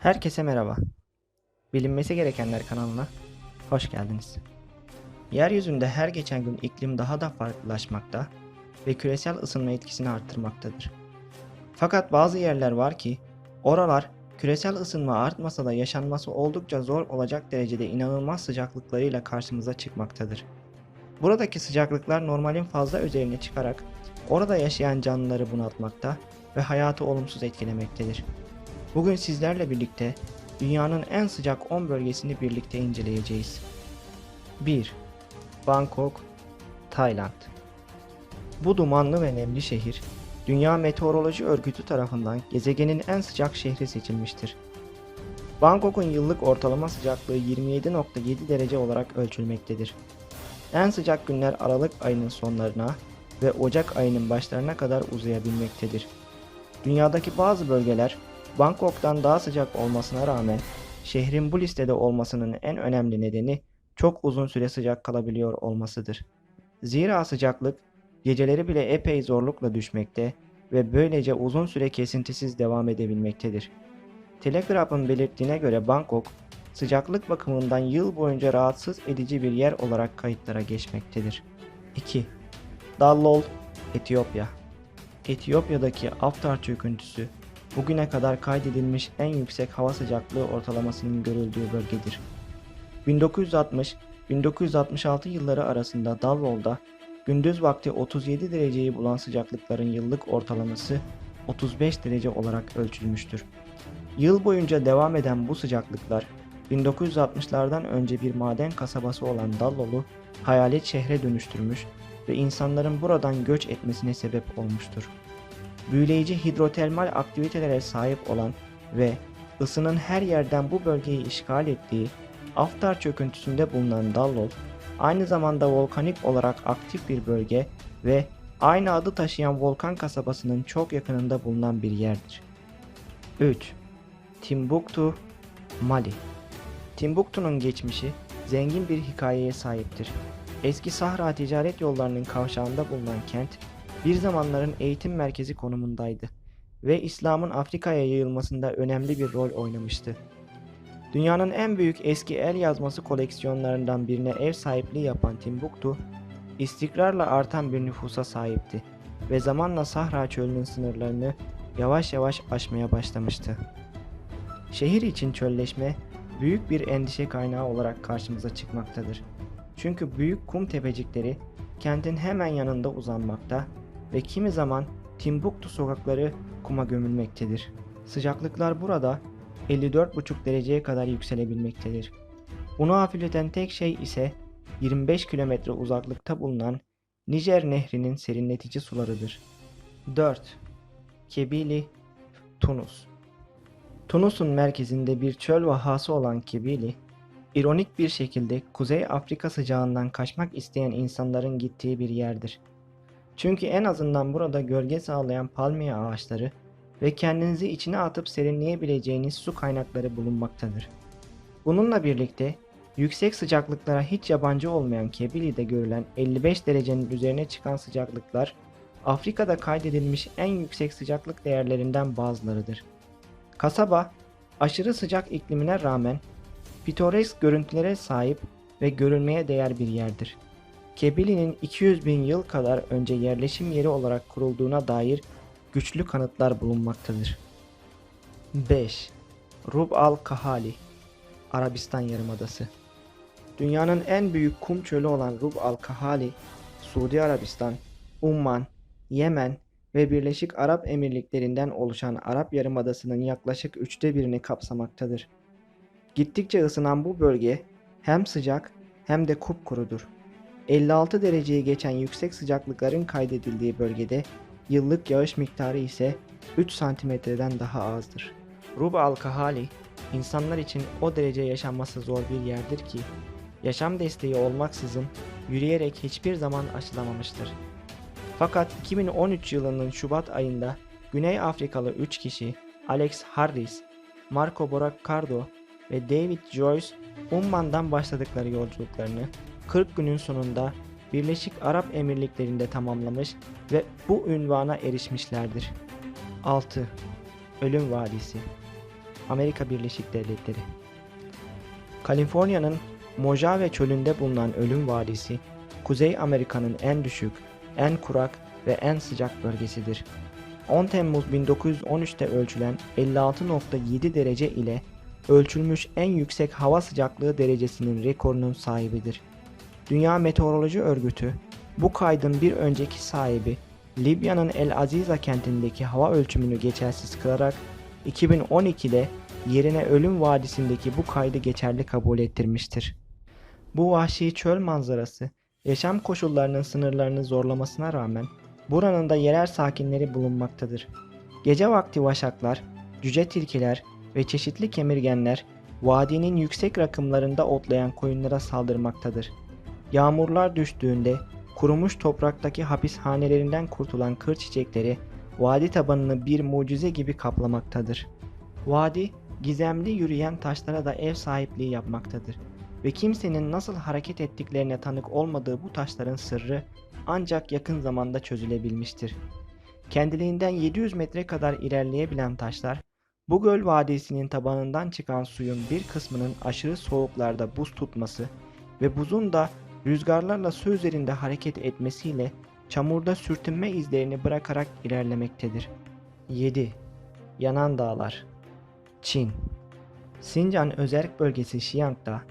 Herkese merhaba. Bilinmesi gerekenler kanalına hoş geldiniz. Yeryüzünde her geçen gün iklim daha da farklılaşmakta ve küresel ısınma etkisini arttırmaktadır. Fakat bazı yerler var ki oralar küresel ısınma artmasa da yaşanması oldukça zor olacak derecede inanılmaz sıcaklıklarıyla karşımıza çıkmaktadır. Buradaki sıcaklıklar normalin fazla üzerine çıkarak orada yaşayan canlıları bunaltmakta ve hayatı olumsuz etkilemektedir. Bugün sizlerle birlikte dünyanın en sıcak 10 bölgesini birlikte inceleyeceğiz. 1. Bangkok, Tayland. Bu dumanlı ve nemli şehir, Dünya Meteoroloji Örgütü tarafından gezegenin en sıcak şehri seçilmiştir. Bangkok'un yıllık ortalama sıcaklığı 27,7 derece olarak ölçülmektedir. En sıcak günler Aralık ayının sonlarına ve Ocak ayının başlarına kadar uzayabilmektedir. Dünyadaki bazı bölgeler Bangkok'tan daha sıcak olmasına rağmen şehrin bu listede olmasının en önemli nedeni çok uzun süre sıcak kalabiliyor olmasıdır. Zira sıcaklık geceleri bile epey zorlukla düşmekte ve böylece uzun süre kesintisiz devam edebilmektedir. Telegraph'ın belirttiğine göre Bangkok, sıcaklık bakımından yıl boyunca rahatsız edici bir yer olarak kayıtlara geçmektedir. 2. Dallol, Etiyopya. Etiyopya'daki Aftar çöküntüsü, bugüne kadar kaydedilmiş en yüksek hava sıcaklığı ortalamasının görüldüğü bölgedir. 1960-1966 yılları arasında Dallol'da gündüz vakti 37 dereceyi bulan sıcaklıkların yıllık ortalaması 35 derece olarak ölçülmüştür. Yıl boyunca devam eden bu sıcaklıklar 1960'lardan önce bir maden kasabası olan Dallol'u hayalet şehre dönüştürmüş ve insanların buradan göç etmesine sebep olmuştur. Büyüleyici hidrotermal aktivitelere sahip olan ve ısının her yerden bu bölgeyi işgal ettiği Aftar çöküntüsünde bulunan Dallol, aynı zamanda volkanik olarak aktif bir bölge ve aynı adı taşıyan volkan kasabasının çok yakınında bulunan bir yerdir. 3. Timbuktu, Mali. Timbuktu'nun geçmişi zengin bir hikayeye sahiptir. Eski Sahra ticaret yollarının kavşağında bulunan kent, bir zamanların eğitim merkezi konumundaydı ve İslam'ın Afrika'ya yayılmasında önemli bir rol oynamıştı. Dünyanın en büyük eski el yazması koleksiyonlarından birine ev sahipliği yapan Timbuktu, istikrarla artan bir nüfusa sahipti ve zamanla Sahra çölünün sınırlarını yavaş yavaş aşmaya başlamıştı. Şehir için çölleşme büyük bir endişe kaynağı olarak karşımıza çıkmaktadır. Çünkü büyük kum tepecikleri kentin hemen yanında uzanmakta ve kimi zaman Timbuktu sokakları kuma gömülmektedir. Sıcaklıklar burada 54,5 dereceye kadar yükselebilmektedir. Bunu hafifleten tek şey ise 25 kilometre uzaklıkta bulunan Nijer Nehri'nin serinletici sularıdır. 4. Kebili, Tunus. Tunus'un merkezinde bir çöl vahası olan Kebili, ironik bir şekilde Kuzey Afrika sıcağından kaçmak isteyen insanların gittiği bir yerdir. Çünkü en azından burada gölge sağlayan palmiye ağaçları ve kendinizi içine atıp serinleyebileceğiniz su kaynakları bulunmaktadır. Bununla birlikte yüksek sıcaklıklara hiç yabancı olmayan Kebili'de görülen 55 derecenin üzerine çıkan sıcaklıklar Afrika'da kaydedilmiş en yüksek sıcaklık değerlerinden bazılarıdır. Kasaba, aşırı sıcak iklimine rağmen pitoresk görüntülere sahip ve görülmeye değer bir yerdir. Kebili'nin 200 bin yıl kadar önce yerleşim yeri olarak kurulduğuna dair güçlü kanıtlar bulunmaktadır. 5. Rub al-Khali, Arabistan Yarımadası. Dünyanın en büyük kum çölü olan Rub al-Khali, Suudi Arabistan, Umman, Yemen ve Birleşik Arap Emirlikleri'nden oluşan Arap Yarımadası'nın yaklaşık 1/3'ünü kapsamaktadır. Gittikçe ısınan bu bölge hem sıcak hem de kupkurudur. 56 dereceyi geçen yüksek sıcaklıkların kaydedildiği bölgede yıllık yağış miktarı ise 3 santimetreden daha azdır. Rub al-Khali, insanlar için o derece yaşanması zor bir yerdir ki, yaşam desteği olmaksızın yürüyerek hiçbir zaman aşılamamıştır. Fakat 2013 yılının Şubat ayında Güney Afrikalı 3 kişi Alex Harris, Marco Boraccardo ve David Joyce Umman'dan başladıkları yolculuklarını 40 günün sonunda Birleşik Arap Emirlikleri'nde tamamlamış ve bu ünvana erişmişlerdir. 6. Ölüm Vadisi. Amerika Birleşik Devletleri. Kaliforniya'nın Mojave çölünde bulunan Ölüm Vadisi, Kuzey Amerika'nın en düşük, en kurak ve en sıcak bölgesidir. 10 Temmuz 1913'te ölçülen 56,7 derece ile ölçülmüş en yüksek hava sıcaklığı derecesinin rekorunun sahibidir. Dünya Meteoroloji Örgütü, bu kaydın bir önceki sahibi Libya'nın El Aziza kentindeki hava ölçümünü geçersiz kılarak 2012'de yerine Ölüm Vadisi'ndeki bu kaydı geçerli kabul ettirmiştir. Bu vahşi çöl manzarası, yaşam koşullarının sınırlarını zorlamasına rağmen buranın da yerel sakinleri bulunmaktadır. Gece vakti vaşaklar, cüce tilkiler ve çeşitli kemirgenler vadinin yüksek rakımlarında otlayan koyunlara saldırmaktadır. Yağmurlar düştüğünde kurumuş topraktaki hapishanelerinden kurtulan kır çiçekleri vadi tabanını bir mucize gibi kaplamaktadır. Vadi, gizemli yürüyen taşlara da ev sahipliği yapmaktadır ve kimsenin nasıl hareket ettiklerine tanık olmadığı bu taşların sırrı ancak yakın zamanda çözülebilmiştir. Kendiliğinden 700 metre kadar ilerleyebilen taşlar, bu göl vadisinin tabanından çıkan suyun bir kısmının aşırı soğuklarda buz tutması ve buzun da rüzgarlarla su üzerinde hareket etmesiyle çamurda sürtünme izlerini bırakarak ilerlemektedir. 7. Yanan Dağlar. Çin. Sincan Özerk Bölgesi Şiang'da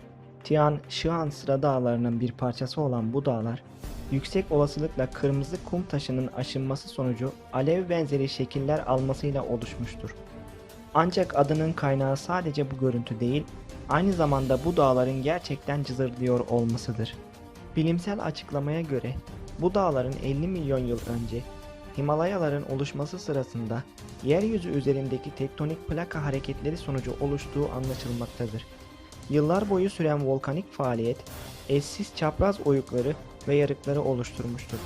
Tian Şihan Sıra Dağları'nın bir parçası olan bu dağlar, yüksek olasılıkla kırmızı kum taşının aşınması sonucu alev benzeri şekiller almasıyla oluşmuştur. Ancak adının kaynağı sadece bu görüntü değil, aynı zamanda bu dağların gerçekten cızırdıyor olmasıdır. Bilimsel açıklamaya göre bu dağların 50 milyon yıl önce Himalayaların oluşması sırasında yeryüzü üzerindeki tektonik plaka hareketleri sonucu oluştuğu anlaşılmaktadır. Yıllar boyu süren volkanik faaliyet, eşsiz çapraz oyukları ve yarıkları oluşturmuştur.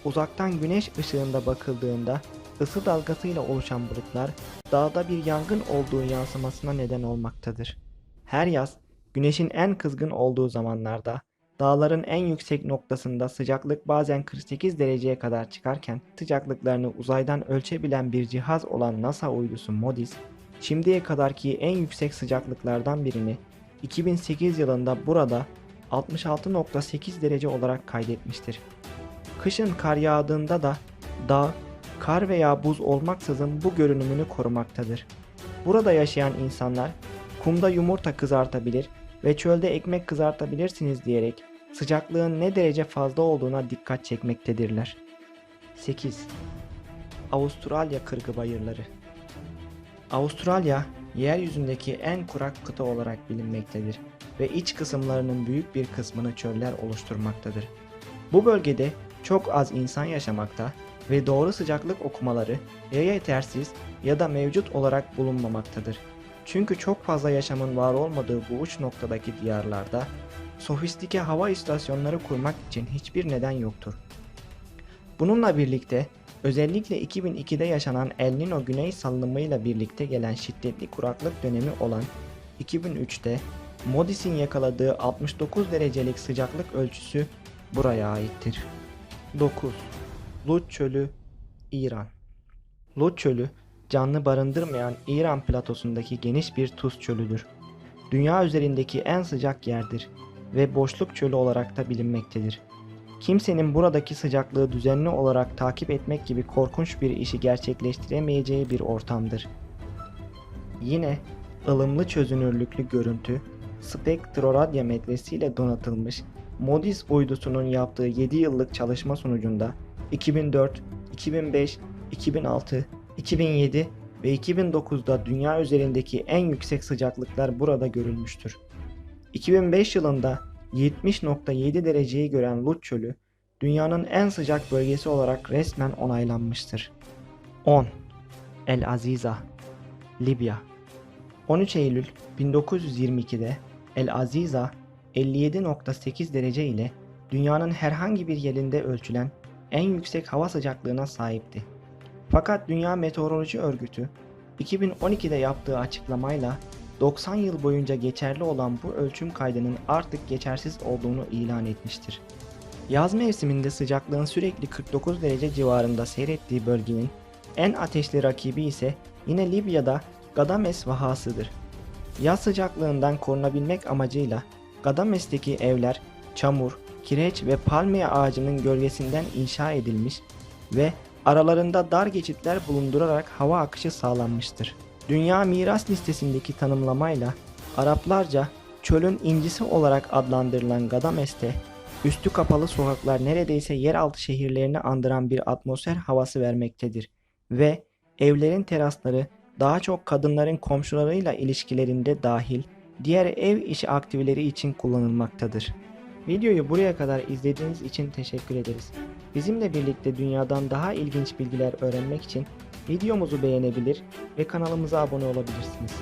Uzaktan güneş ışığında bakıldığında ısı dalgasıyla oluşan bulutlar dağda bir yangın olduğu yansımasına neden olmaktadır. Her yaz, güneşin en kızgın olduğu zamanlarda dağların en yüksek noktasında sıcaklık bazen 48 dereceye kadar çıkarken sıcaklıklarını uzaydan ölçebilen bir cihaz olan NASA uydusu MODIS, şimdiye kadarki en yüksek sıcaklıklardan birini 2008 yılında burada 66,8 derece olarak kaydetmiştir. Kışın kar yağdığında da dağ, kar veya buz olmaksızın bu görünümünü korumaktadır. Burada yaşayan insanlar kumda yumurta kızartabilir ve çölde ekmek kızartabilirsiniz diyerek sıcaklığın ne derece fazla olduğuna dikkat çekmektedirler. 8. Avustralya Kırgı Bayırları. Avustralya, yeryüzündeki en kurak kıta olarak bilinmektedir ve iç kısımlarının büyük bir kısmını çöller oluşturmaktadır. Bu bölgede çok az insan yaşamakta ve doğru sıcaklık okumaları ya yetersiz ya da mevcut olarak bulunmamaktadır. Çünkü çok fazla yaşamın var olmadığı bu uç noktadaki diyarlarda sofistike hava istasyonları kurmak için hiçbir neden yoktur. Bununla birlikte özellikle 2002'de yaşanan El Niño güney salınımıyla birlikte gelen şiddetli kuraklık dönemi olan 2003'te MODIS'in yakaladığı 69 derecelik sıcaklık ölçüsü buraya aittir. 9. Luç Çölü, İran. Luç Çölü, canlı barındırmayan İran platosundaki geniş bir tuz çölüdür. Dünya üzerindeki en sıcak yerdir ve boşluk çölü olarak da bilinmektedir. Kimsenin buradaki sıcaklığı düzenli olarak takip etmek gibi korkunç bir işi gerçekleştiremeyeceği bir ortamdır. Yine ılımlı çözünürlüklü görüntü, spektroradyometresiyle donatılmış MODIS uydusunun yaptığı 7 yıllık çalışma sonucunda 2004, 2005, 2006, 2007 ve 2009'da dünya üzerindeki en yüksek sıcaklıklar burada görülmüştür. 2005 yılında 70,7 dereceyi gören Luç Çölü, dünyanın en sıcak bölgesi olarak resmen onaylanmıştır. 10. El Aziza, Libya. 13 Eylül 1922'de El Aziza 57,8 derece ile dünyanın herhangi bir yerinde ölçülen en yüksek hava sıcaklığına sahipti. Fakat Dünya Meteoroloji Örgütü 2012'de yaptığı açıklamayla 90 yıl boyunca geçerli olan bu ölçüm kaydının artık geçersiz olduğunu ilan etmiştir. Yaz mevsiminde sıcaklığın sürekli 49 derece civarında seyrettiği bölgenin en ateşli rakibi ise yine Libya'da Gadames vahasıdır. Yaz sıcaklığından korunabilmek amacıyla Gadames'teki evler çamur, kireç ve palmiye ağacının gölgesinden inşa edilmiş ve aralarında dar geçitler bulundurarak hava akışı sağlanmıştır. Dünya Miras Listesi'ndeki tanımlamayla Araplarca çölün incisi olarak adlandırılan Gadames'te üstü kapalı sokaklar neredeyse yeraltı şehirlerini andıran bir atmosfer havası vermektedir ve evlerin terasları daha çok kadınların komşularıyla ilişkilerinde dahil diğer ev işi aktiviteleri için kullanılmaktadır. Videoyu buraya kadar izlediğiniz için teşekkür ederiz. Bizimle birlikte dünyadan daha ilginç bilgiler öğrenmek için videomuzu beğenebilir ve kanalımıza abone olabilirsiniz.